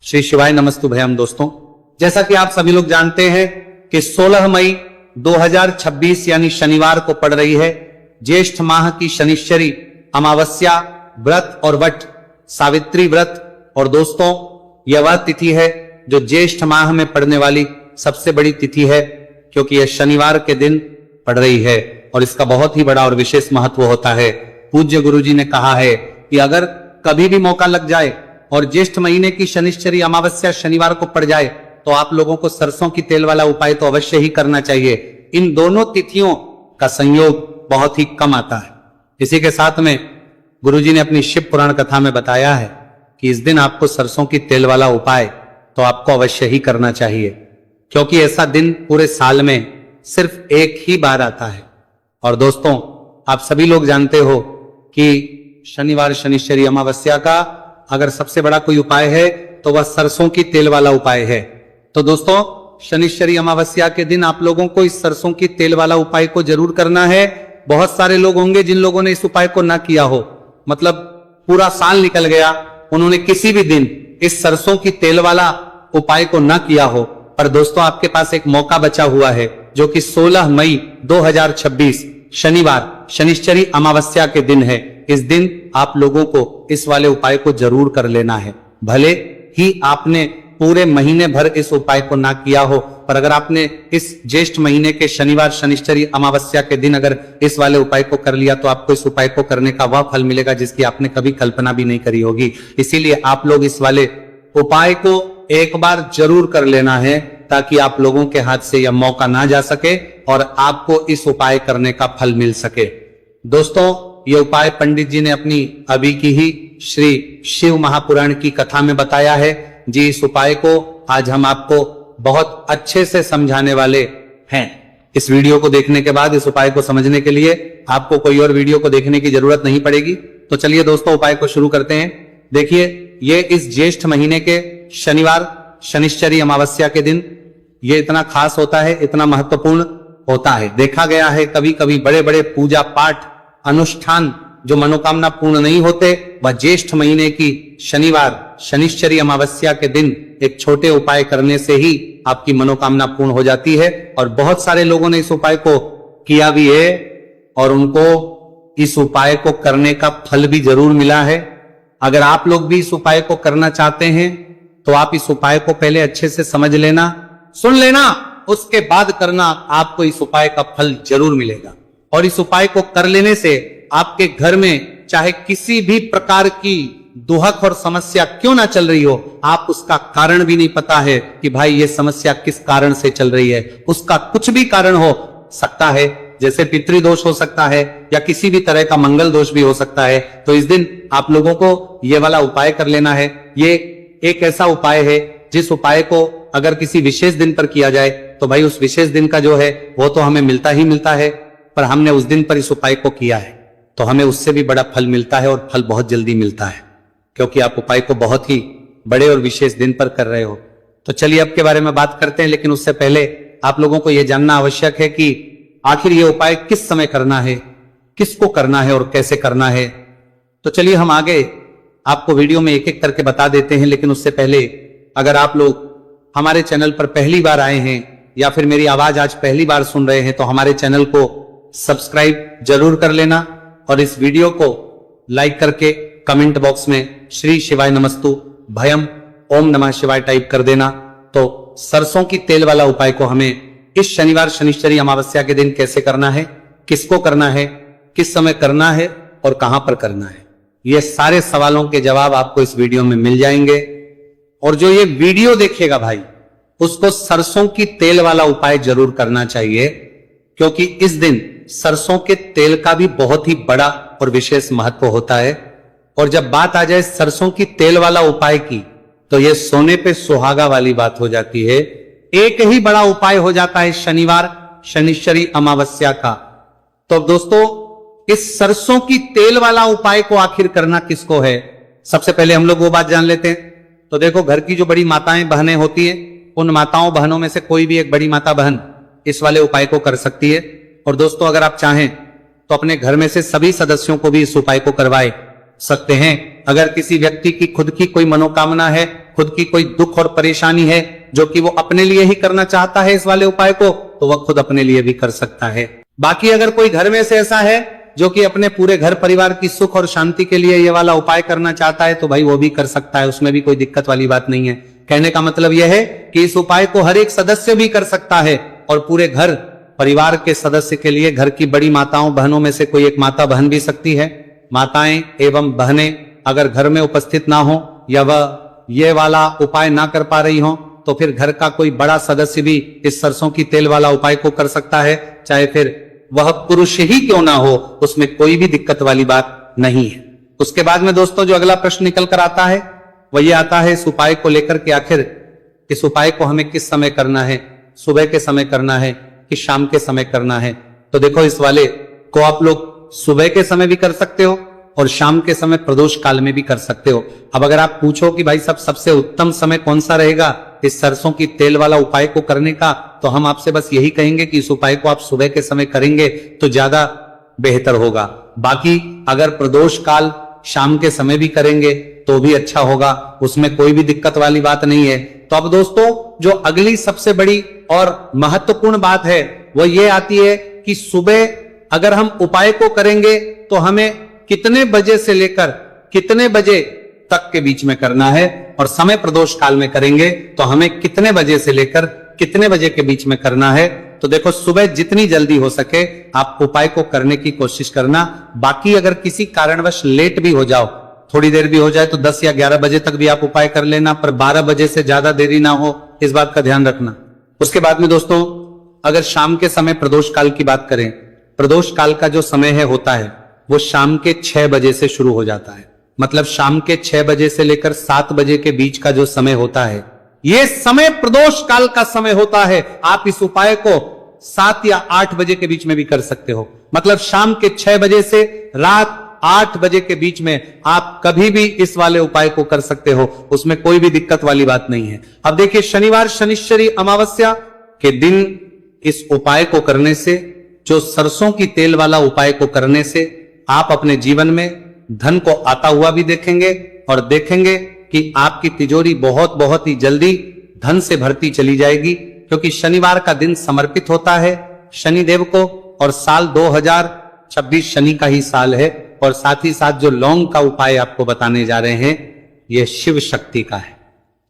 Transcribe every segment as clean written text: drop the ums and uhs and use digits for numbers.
श्री शिवाय नमस्तु भयम। दोस्तों, जैसा कि आप सभी लोग जानते हैं कि 16 मई 2026 यानी शनिवार को पड़ रही है ज्येष्ठ माह की शनिश्चरी अमावस्या व्रत और वट सावित्री व्रत। और दोस्तों, यह वह तिथि है जो ज्येष्ठ माह में पड़ने वाली सबसे बड़ी तिथि है, क्योंकि यह शनिवार के दिन पड़ रही है और इसका बहुत ही बड़ा और विशेष महत्व होता है। पूज्य गुरुजी ने कहा है कि अगर कभी भी मौका लग जाए और ज्येष्ठ महीने की शनिश्चरी अमावस्या शनिवार को पड़ जाए तो आप लोगों को सरसों की तेल वाला उपाय तो अवश्य ही करना चाहिए। इन दोनों तिथियों का संयोग बहुत ही कम आता है। इसी के साथ में गुरुजी ने अपनी शिव पुराण कथा में बताया है कि इस दिन आपको सरसों की तेल वाला उपाय तो आपको अवश्य ही करना चाहिए, क्योंकि ऐसा दिन पूरे साल में सिर्फ एक ही बार आता है। और दोस्तों, आप सभी लोग जानते हो कि शनिवार शनिश्चरी अमावस्या का अगर सबसे बड़ा कोई उपाय है तो वह सरसों की तेल वाला उपाय है। तो दोस्तों, शनिश्चरी अमावस्या के दिन आप लोगों को इस सरसों की तेल वाला उपाय को जरूर करना है। बहुत सारे लोग होंगे जिन लोगों ने इस उपाय को ना किया हो, मतलब पूरा साल निकल गया, उन्होंने किसी भी दिन इस सरसों की तेल वाला उपाय को ना किया हो। पर दोस्तों, आपके पास एक मौका बचा हुआ है, जो कि 16 मई 2026 शनिवार शनिश्चरी अमावस्या के दिन है। इस दिन आप लोगों को इस वाले उपाय को जरूर कर लेना है। भले ही आपने पूरे महीने भर इस उपाय को ना किया हो, पर अगर आपने इस ज्येष्ठ महीने के शनिवार शनिश्चरी अमावस्या के दिन अगर इस वाले उपाय को कर लिया तो आपको इस उपाय को करने का वह फल मिलेगा जिसकी आपने कभी कल्पना भी नहीं करी होगी। इसीलिए आप लोग इस वाले उपाय को एक बार जरूर कर लेना है, ताकि आप लोगों के हाथ से यह मौका ना जा सके और आपको इस उपाय करने का फल मिल सके। दोस्तों, यह उपाय पंडित जी ने अपनी अभी की ही श्री शिव महापुराण की कथा में बताया है जी। इस उपाय को आज हम आपको बहुत अच्छे से समझाने वाले हैं। इस वीडियो को देखने के बाद इस उपाय को समझने के लिए आपको कोई और वीडियो को देखने की जरूरत नहीं पड़ेगी। तो चलिए दोस्तों, उपाय को शुरू करते हैं। देखिए, ये इस ज्येष्ठ महीने के शनिवार शनिश्चरी अमावस्या के दिन ये इतना खास होता है, इतना महत्वपूर्ण होता है। देखा गया है कभी कभी बड़े बड़े पूजा पाठ अनुष्ठान जो मनोकामना पूर्ण नहीं होते, वह ज्येष्ठ महीने की शनिवार शनिश्चरी अमावस्या के दिन एक छोटे उपाय करने से ही आपकी मनोकामना पूर्ण हो जाती है। और बहुत सारे लोगों ने इस उपाय को किया भी है और उनको इस उपाय को करने का फल भी जरूर मिला है। अगर आप लोग भी इस उपाय को करना चाहते हैं तो आप इस उपाय को पहले अच्छे से समझ लेना, सुन लेना, उसके बाद करना। आपको इस उपाय का फल जरूर मिलेगा। और इस उपाय को कर लेने से आपके घर में चाहे किसी भी प्रकार की दुहक और समस्या क्यों ना चल रही हो, आप उसका कारण भी नहीं पता है कि भाई ये समस्या किस कारण से चल रही है, उसका कुछ भी कारण हो सकता है, जैसे पितृदोष हो सकता है या किसी भी तरह का मंगल दोष भी हो सकता है। तो इस दिन आप लोगों को ये वाला उपाय कर लेना है। ये एक ऐसा उपाय है जिस उपाय को अगर किसी विशेष दिन पर किया जाए तो भाई उस विशेष दिन का जो है वो तो हमें मिलता ही मिलता है, पर हमने उस दिन पर इस उपाय को किया है तो हमें उससे भी बड़ा फल मिलता है और फल बहुत जल्दी मिलता है, क्योंकि आप उपाय को बहुत ही बड़े और विशेष दिन पर कर रहे हो। तो चलिए अब के बारे में बात करते हैं, लेकिन उससे पहले आप लोगों को यह जानना आवश्यक है कि आखिर ये उपाय किस समय करना है, किसको करना है और कैसे करना है। तो चलिए हम आगे आपको वीडियो में एक एक करके बता देते हैं। लेकिन उससे पहले अगर आप लोग हमारे चैनल पर पहली बार आए हैं या फिर मेरी आवाज आज पहली बार सुन रहे हैं तो हमारे चैनल को सब्सक्राइब जरूर कर लेना और इस वीडियो को लाइक करके कमेंट बॉक्स में श्री शिवाय नमस्तु भयम ओम नमः शिवाय टाइप कर देना। तो सरसों की तेल वाला उपाय को हमें इस शनिवार शनिश्चरी अमावस्या के दिन कैसे करना है, किसको करना है, किस समय करना है और कहां पर करना है, ये सारे सवालों के जवाब आपको इस वीडियो में मिल जाएंगे। और जो ये वीडियो देखेगा भाई, उसको सरसों की तेल वाला उपाय जरूर करना चाहिए, क्योंकि इस दिन सरसों के तेल का भी बहुत ही बड़ा और विशेष महत्व होता है। और जब बात आ जाए सरसों की तेल वाला उपाय की तो यह सोने पे सुहागा वाली बात हो जाती है। एक ही बड़ा उपाय हो जाता है शनिवार शनिश्चरी अमावस्या का। तो दोस्तों, इस सरसों की तेल वाला उपाय को आखिर करना किसको है, सबसे पहले हम लोग वो बात जान लेते हैं। तो देखो, घर की जो बड़ी माताएं बहनें होती हैं, उन माताओं बहनों में से कोई भी एक बड़ी माता बहन इस वाले उपाय को कर सकती है। और दोस्तों, अगर आप चाहें तो अपने घर में से सभी सदस्यों को भी इस उपाय को करवाए सकते हैं। अगर किसी व्यक्ति की खुद की कोई मनोकामना है, खुद की कोई दुख और परेशानी है जो कि वो अपने लिए ही करना चाहता है इस वाले उपाय को, तो वह खुद अपने लिए भी कर सकता है। बाकी अगर कोई घर में से ऐसा है जो कि अपने पूरे घर परिवार की सुख और शांति के लिए ये वाला उपाय करना चाहता है, तो भाई वो भी कर सकता है, उसमें भी कोई दिक्कत वाली बात नहीं है। कहने का मतलब यह है कि इस उपाय को हर एक सदस्य भी कर सकता है और पूरे घर परिवार के सदस्य के लिए, घर की बड़ी माताओं बहनों में से कोई एक माता बहन भी सकती है। माताएं एवं बहनें अगर घर में उपस्थित ना हो या वह ये वाला उपाय ना कर पा रही हो, तो फिर घर का कोई बड़ा सदस्य भी इस सरसों की तेल वाला उपाय को कर सकता है, चाहे फिर वह पुरुष ही क्यों ना हो, उसमें कोई भी दिक्कत वाली बात नहीं है। उसके बाद में दोस्तों जो अगला प्रश्न निकल कर आता है वह ये आता है इस उपाय को लेकर के, आखिर इस उपाय को हमें किस समय करना है, सुबह के समय करना है कि शाम के समय करना है। तो देखो, इस वाले को आप लोग सुबह के समय भी कर सकते हो और शाम के समय प्रदोष काल में भी कर सकते हो। अब अगर आप पूछो कि भाई साहब सबसे उत्तम समय कौन सा रहेगा इस सरसों की तेल वाला उपाय को करने का, तो हम आपसे बस यही कहेंगे कि इस उपाय को आप सुबह के समय करेंगे तो ज्यादा बेहतर होगा। बाकी अगर प्रदोष काल शाम के समय भी करेंगे तो भी अच्छा होगा, उसमें कोई भी दिक्कत वाली बात नहीं है। तो अब दोस्तों जो अगली सबसे बड़ी और महत्वपूर्ण बात है वह ये आती है कि सुबह अगर हम उपाय को करेंगे तो हमें कितने बजे से लेकर कितने बजे तक के बीच में करना है, और समय प्रदोष काल में करेंगे तो हमें कितने बजे से लेकर कितने बजे के बीच में करना है। तो देखो, सुबह जितनी जल्दी हो सके आप उपाय को करने की कोशिश करना। बाकी अगर किसी कारणवश लेट भी हो जाओ, थोड़ी देर भी हो जाए, तो 10 या 11 बजे तक भी आप उपाय कर लेना, पर 12 बजे से ज्यादा देरी ना हो, इस बात का ध्यान रखना। उसके बाद में दोस्तों अगर शाम के समय प्रदोष काल की बात करें, प्रदोष काल का जो समय है होता है वो शाम के 6 बजे से शुरू हो जाता है। मतलब शाम के 6 बजे से लेकर 7 बजे के बीच का जो समय होता है, यह समय प्रदोष काल का समय होता है। आप इस उपाय को 7 या 8 बजे के बीच में भी कर सकते हो। मतलब शाम के 6 बजे से रात 8 बजे के बीच में आप कभी भी इस वाले उपाय को कर सकते हो, उसमें कोई भी दिक्कत वाली बात नहीं है। अब देखिए, शनिवार शनिश्चरी अमावस्या के दिन इस उपाय को करने से, जो सरसों की तेल वाला उपाय को करने से आप अपने जीवन में धन को आता हुआ भी देखेंगे और देखेंगे कि आपकी तिजोरी बहुत बहुत ही जल्दी धन से भरती चली जाएगी, क्योंकि शनिवार का दिन समर्पित होता है शनिदेव को, और साल 2026 शनि का ही साल है। और साथ ही साथ जो लौंग का उपाय आपको बताने जा रहे हैं यह शिव शक्ति का है।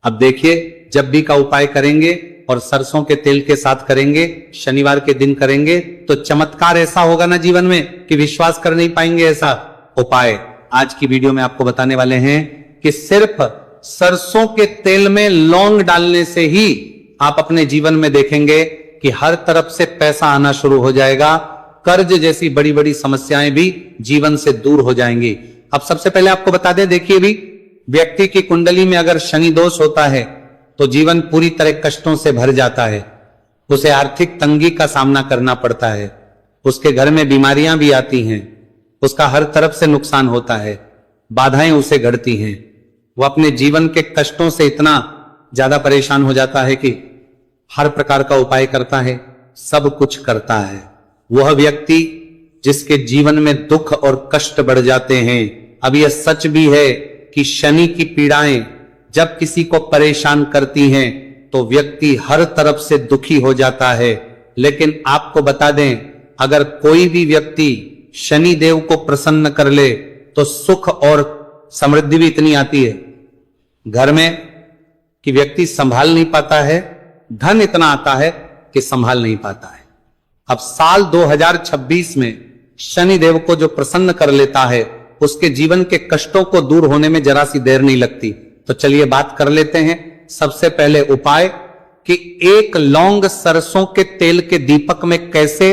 अब देखिए, जब भी का उपाय करेंगे और सरसों के तेल के साथ करेंगे, शनिवार के दिन करेंगे, तो चमत्कार ऐसा होगा ना जीवन में कि विश्वास कर नहीं पाएंगे। ऐसा उपाय आज की वीडियो में आपको बताने वाले हैं कि सिर्फ सरसों के तेल में लौंग डालने से ही आप अपने जीवन में देखेंगे कि हर तरफ से पैसा आना शुरू हो जाएगा, कर्ज जैसी बड़ी बड़ी समस्याएं भी जीवन से दूर हो जाएंगी। अब सबसे पहले आपको बता दें, देखिए भी व्यक्ति की कुंडली में अगर शनि दोष होता है तो जीवन पूरी तरह कष्टों से भर जाता है, उसे आर्थिक तंगी का सामना करना पड़ता है, उसके घर में बीमारियां भी आती हैं, उसका हर तरफ से नुकसान होता है, बाधाएं उसे घड़ती हैं, वो अपने जीवन के कष्टों से इतना ज्यादा परेशान हो जाता है कि हर प्रकार का उपाय करता है, सब कुछ करता है। वह व्यक्ति जिसके जीवन में दुख और कष्ट बढ़ जाते हैं। अब यह सच भी है कि शनि की पीड़ाएं जब किसी को परेशान करती हैं तो व्यक्ति हर तरफ से दुखी हो जाता है। लेकिन आपको बता दें, अगर कोई भी व्यक्ति शनि देव को प्रसन्न कर ले तो सुख और समृद्धि भी इतनी आती है घर में कि व्यक्ति संभाल नहीं पाता है, धन इतना आता है कि संभाल नहीं पाता है। अब साल 2026 में शनि देव को जो प्रसन्न कर लेता है उसके जीवन के कष्टों को दूर होने में जरा सी देर नहीं लगती। तो चलिए बात कर लेते हैं। सबसे पहले उपाय कि एक लौंग सरसों के तेल के दीपक में कैसे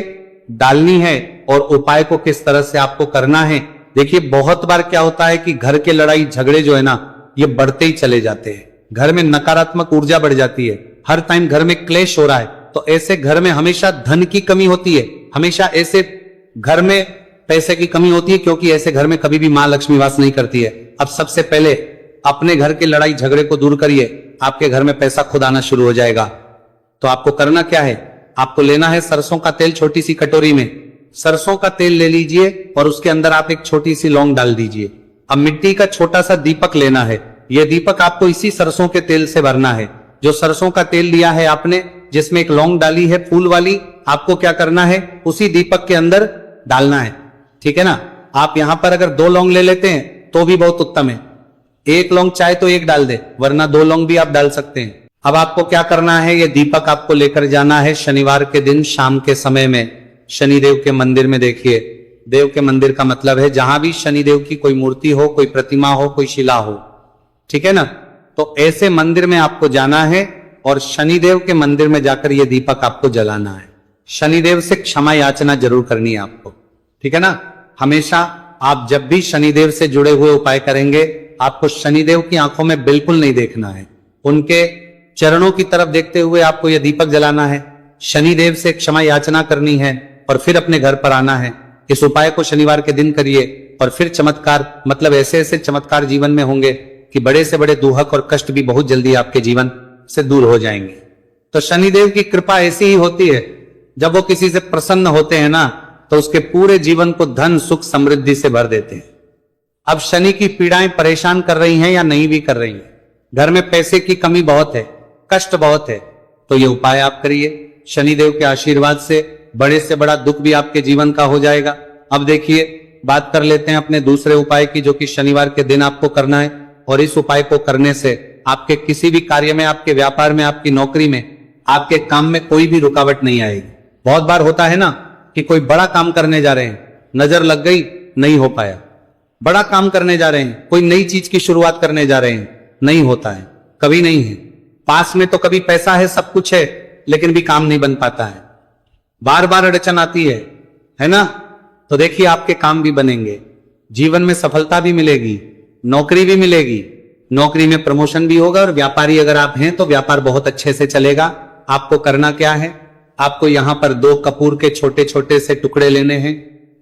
डालनी है और उपाय को किस तरह से आपको करना है। देखिए, बहुत बार क्या होता है कि घर के लड़ाई झगड़े जो है ना, ये बढ़ते ही चले जाते हैं। घर में नकारात्मक ऊर्जा बढ़ जाती है, हर टाइम घर में क्लेश हो रहा है, तो ऐसे घर में हमेशा धन की कमी होती है, हमेशा ऐसे घर में पैसे की कमी होती है, क्योंकि ऐसे घर में कभी भी मां लक्ष्मी वास नहीं करती है। अब सबसे पहले अपने घर के लड़ाई झगड़े को दूर करिए, आपके घर में पैसा खुद आना शुरू हो जाएगा। तो आपको करना क्या है, आपको लेना है सरसों का तेल। छोटी सी कटोरी में सरसों का तेल ले लीजिए और उसके अंदर आप एक छोटी सी लौंग डाल दीजिए। अब मिट्टी का छोटा सा दीपक लेना है। यह दीपक आपको इसी सरसों के तेल से भरना है। जो सरसों का तेल लिया है आपने, जिसमें एक लौंग डाली है फूल वाली, आपको क्या करना है, उसी दीपक के अंदर डालना है। ठीक है ना। आप यहां पर अगर 2 लौंग ले लेते हैं तो भी बहुत उत्तम है। 1 लौंग चाहे तो 1 डाल दे, वरना 2 लौंग भी आप डाल सकते हैं। अब आपको क्या करना है, यह दीपक आपको लेकर जाना है शनिवार के दिन शाम के समय में शनिदेव के मंदिर में। देखिए, देव के मंदिर का मतलब है जहां भी शनिदेव की कोई मूर्ति हो, कोई प्रतिमा हो, कोई शिला हो। ठीक है ना। तो ऐसे मंदिर में आपको जाना है और शनिदेव के मंदिर में जाकर यह दीपक आपको जलाना है। शनिदेव से क्षमा याचना जरूर करनी है आपको। ठीक है ना। हमेशा आप जब भी शनिदेव से जुड़े हुए उपाय करेंगे, आपको शनिदेव की आंखों में बिल्कुल नहीं देखना है। उनके चरणों की तरफ देखते हुए आपको यह दीपक जलाना है, शनिदेव से क्षमा याचना करनी है और फिर अपने घर पर आना है। इस उपाय को शनिवार के दिन करिए और फिर चमत्कार, मतलब ऐसे ऐसे चमत्कार जीवन में होंगे कि बड़े से बड़े दुहक और कष्ट भी बहुत जल्दी आपके जीवन से दूर हो जाएंगे। तो शनिदेव की कृपा ऐसी ही होती है, जब वो किसी से प्रसन्न होते हैं ना, तो उसके पूरे जीवन को धन सुख समृद्धि से भर देते हैं। अब शनि की पीड़ाएं परेशान कर रही हैं या नहीं भी कर रही हैं, घर में पैसे की कमी बहुत है, कष्ट बहुत है, तो ये उपाय आप करिए। शनिदेव के आशीर्वाद से बड़े से बड़ा दुख भी आपके जीवन का हो जाएगा। अब देखिए, बात कर लेते हैं अपने दूसरे उपाय की, जो कि शनिवार के दिन आपको करना है। और इस उपाय को करने से आपके किसी भी कार्य में, आपके व्यापार में, आपकी नौकरी में, आपके काम में कोई भी रुकावट नहीं आएगी। बहुत बार होता है ना कि कोई बड़ा काम करने जा रहे हैं, नजर लग गई, नहीं हो पाया। बड़ा काम करने जा रहे हैं, कोई नई चीज की शुरुआत करने जा रहे हैं, नहीं होता है, कभी नहीं है। पास में तो कभी पैसा है, सब कुछ है, लेकिन भी काम नहीं बन पाता है, बार बार अड़चन आती है ना। तो देखिए, आपके काम भी बनेंगे, जीवन में सफलता भी मिलेगी, नौकरी भी मिलेगी, नौकरी में प्रमोशन भी होगा, और व्यापारी अगर आप हैं तो व्यापार बहुत अच्छे से चलेगा। आपको करना क्या है, आपको यहां पर 2 कपूर के छोटे छोटे से टुकड़े लेने हैं,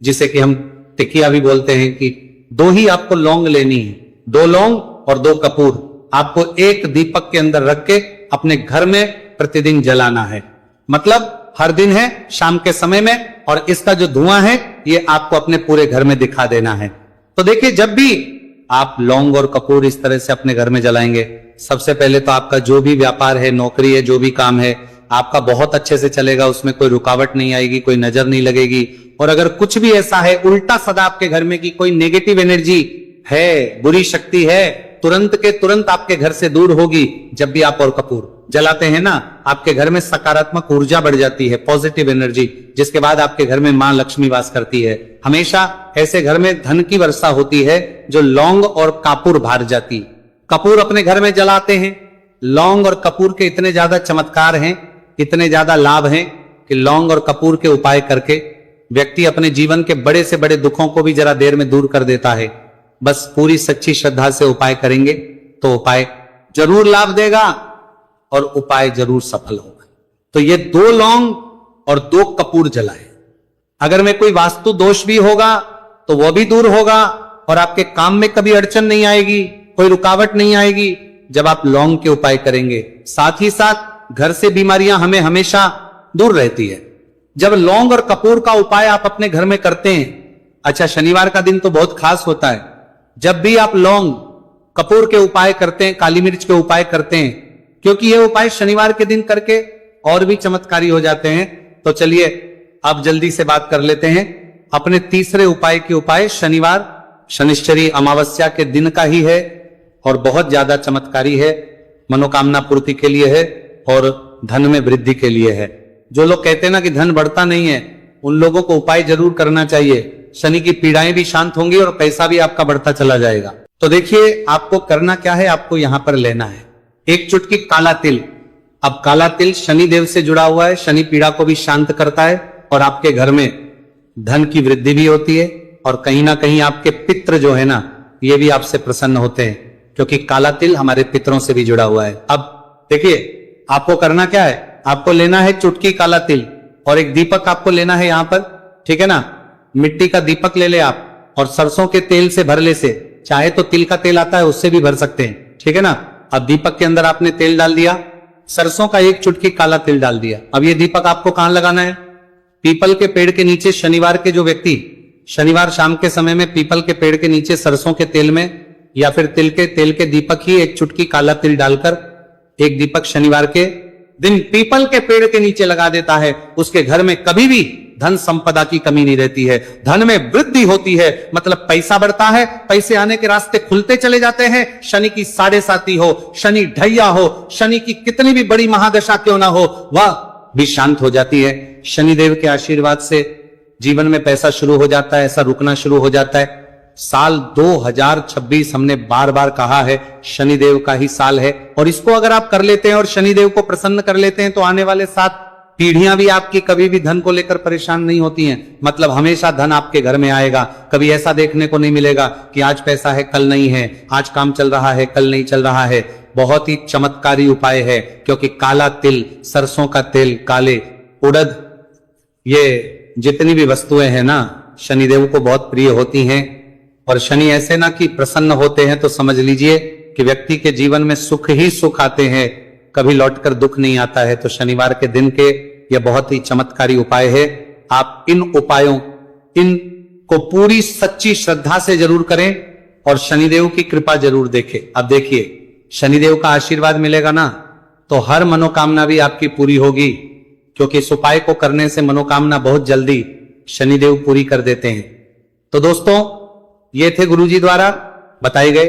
जिसे कि हम टिकिया भी बोलते हैं, कि 2 ही आपको लौंग लेनी है। 2 लौंग और 2 कपूर आपको एक दीपक के अंदर रख के अपने घर में प्रतिदिन जलाना है। मतलब हर दिन है शाम के समय में, और इसका जो धुआं है ये आपको अपने पूरे घर में दिखा देना है। तो देखिए, जब भी आप लौंग और कपूर इस तरह से अपने घर में जलाएंगे, सबसे पहले तो आपका जो भी व्यापार है, नौकरी है, जो भी काम है, आपका बहुत अच्छे से चलेगा। उसमें कोई रुकावट नहीं आएगी, कोई नजर नहीं लगेगी। और अगर कुछ भी ऐसा है उल्टा सदा आपके घर में कि कोई नेगेटिव एनर्जी है, बुरी शक्ति है, तुरंत के तुरंत आपके घर से दूर होगी। जब भी आप और कपूर जलाते हैं ना, आपके घर में सकारात्मक ऊर्जा बढ़ जाती है, पॉजिटिव एनर्जी, जिसके बाद आपके घर में मां लक्ष्मी वास करती है। हमेशा ऐसे घर में धन की वर्षा होती है जो लौंग और कपूर भार जाती। कपूर अपने घर में जलाते हैं, लौंग और कपूर के इतने ज्यादा चमत्कार हैं, इतने ज्यादा लाभ हैं कि लौंग और कपूर के उपाय करके व्यक्ति अपने जीवन के बड़े से बड़े दुखों को भी जरा देर में दूर कर देता है। बस पूरी सच्ची श्रद्धा से उपाय करेंगे तो उपाय जरूर लाभ देगा और उपाय जरूर सफल होगा। तो ये 2 लौंग और 2 कपूर जलाए। अगर में कोई वास्तु दोष भी होगा तो वह भी दूर होगा, और आपके काम में कभी अड़चन नहीं आएगी, कोई रुकावट नहीं आएगी जब आप लौंग के उपाय करेंगे। साथ ही साथ घर से बीमारियां हमें हमेशा दूर रहती है जब लौंग और कपूर का उपाय आप अपने घर में करते हैं। अच्छा, शनिवार का दिन तो बहुत खास होता है। जब भी आप लौंग कपूर के उपाय करते हैं, काली मिर्च के उपाय करते हैं, क्योंकि ये उपाय शनिवार के दिन करके और भी चमत्कारी हो जाते हैं। तो चलिए अब जल्दी से बात कर लेते हैं अपने तीसरे उपाय की। उपाय शनिवार शनिश्चरी अमावस्या के दिन का ही है और बहुत ज्यादा चमत्कारी है, मनोकामना पूर्ति के लिए है और धन में वृद्धि के लिए है। जो लोग कहते हैं ना कि धन बढ़ता नहीं है, उन लोगों को उपाय जरूर करना चाहिए। शनि की पीड़ाएं भी शांत होंगी और पैसा भी आपका बढ़ता चला जाएगा। तो देखिए, आपको करना क्या है, आपको यहां पर लेना है 1 चुटकी काला तिल। अब काला तिल शनि देव से जुड़ा हुआ है, शनि पीड़ा को भी शांत करता है और आपके घर में धन की वृद्धि भी होती है, और कहीं ना कहीं आपके पितृ जो है ना, ये भी आपसे प्रसन्न होते हैं, क्योंकि काला तिल हमारे पितरों से भी जुड़ा हुआ है। अब देखिए, आपको करना क्या है, आपको लेना है चुटकी काला तिल और एक दीपक आपको लेना है यहां पर। ठीक है ना, मिट्टी का दीपक ले ले आप, और सरसों के तेल से भर ले से, चाहे तो तिल का तेल आता है उससे भी भर सकते हैं। ठीक है ना। अब दीपक के अंदर आपने तेल डाल दिया, सरसों का 1 चुटकी काला तिल डाल दिया। अब ये दीपक आपको कहां लगाना है, पीपल के पेड़ के नीचे शनिवार के जो व्यक्ति शनिवार शाम के समय में पीपल के पेड़ के नीचे सरसों के तेल में या फिर तिल के तेल के दीपक ही एक चुटकी काला तिल डालकर एक दीपक शनिवार के दिन पीपल के पेड़ के नीचे लगा देता है, उसके घर में कभी भी धन संपदा की कमी नहीं रहती है, धन में वृद्धि होती है, मतलब पैसा बढ़ता है, पैसे आने के रास्ते खुलते चले जाते हैं। शनि की 7.5 हो, शनि ढैया हो, शनि की कितनी भी बड़ी महादशा क्यों ना हो, वह भी शांत हो जाती है। शनिदेव के आशीर्वाद से जीवन में पैसा शुरू हो जाता है, ऐसा रुकना शुरू हो जाता है। साल 2026 हमने बार बार कहा है शनिदेव का ही साल है, और इसको अगर आप कर लेते हैं और शनिदेव को प्रसन्न कर लेते हैं तो आने वाले 7 पीढ़ियां भी आपकी कभी भी धन को लेकर परेशान नहीं होती हैं। मतलब हमेशा धन आपके घर में आएगा। कभी ऐसा देखने को नहीं मिलेगा कि आज पैसा है कल नहीं है, आज काम चल रहा है कल नहीं चल रहा है। बहुत ही चमत्कारी उपाय है, क्योंकि काला तिल, सरसों का तेल, काले उड़द, ये जितनी भी वस्तुएं हैं ना शनिदेव को बहुत प्रिय होती हैं। और शनि ऐसे ना कि प्रसन्न होते हैं तो समझ लीजिए कि व्यक्ति के जीवन में सुख ही सुख आते हैं, कभी लौटकर दुख नहीं आता है। तो शनिवार के दिन के यह बहुत ही चमत्कारी उपाय है। आप इन उपायों इनको पूरी सच्ची श्रद्धा से जरूर करें और शनिदेव की कृपा जरूर देखें। अब देखिए, शनिदेव का आशीर्वाद मिलेगा ना तो हर मनोकामना भी आपकी पूरी होगी, क्योंकि इस उपाय को करने से मनोकामना बहुत जल्दी शनिदेव पूरी कर देते हैं। तो दोस्तों, ये थे गुरुजी द्वारा बताए गए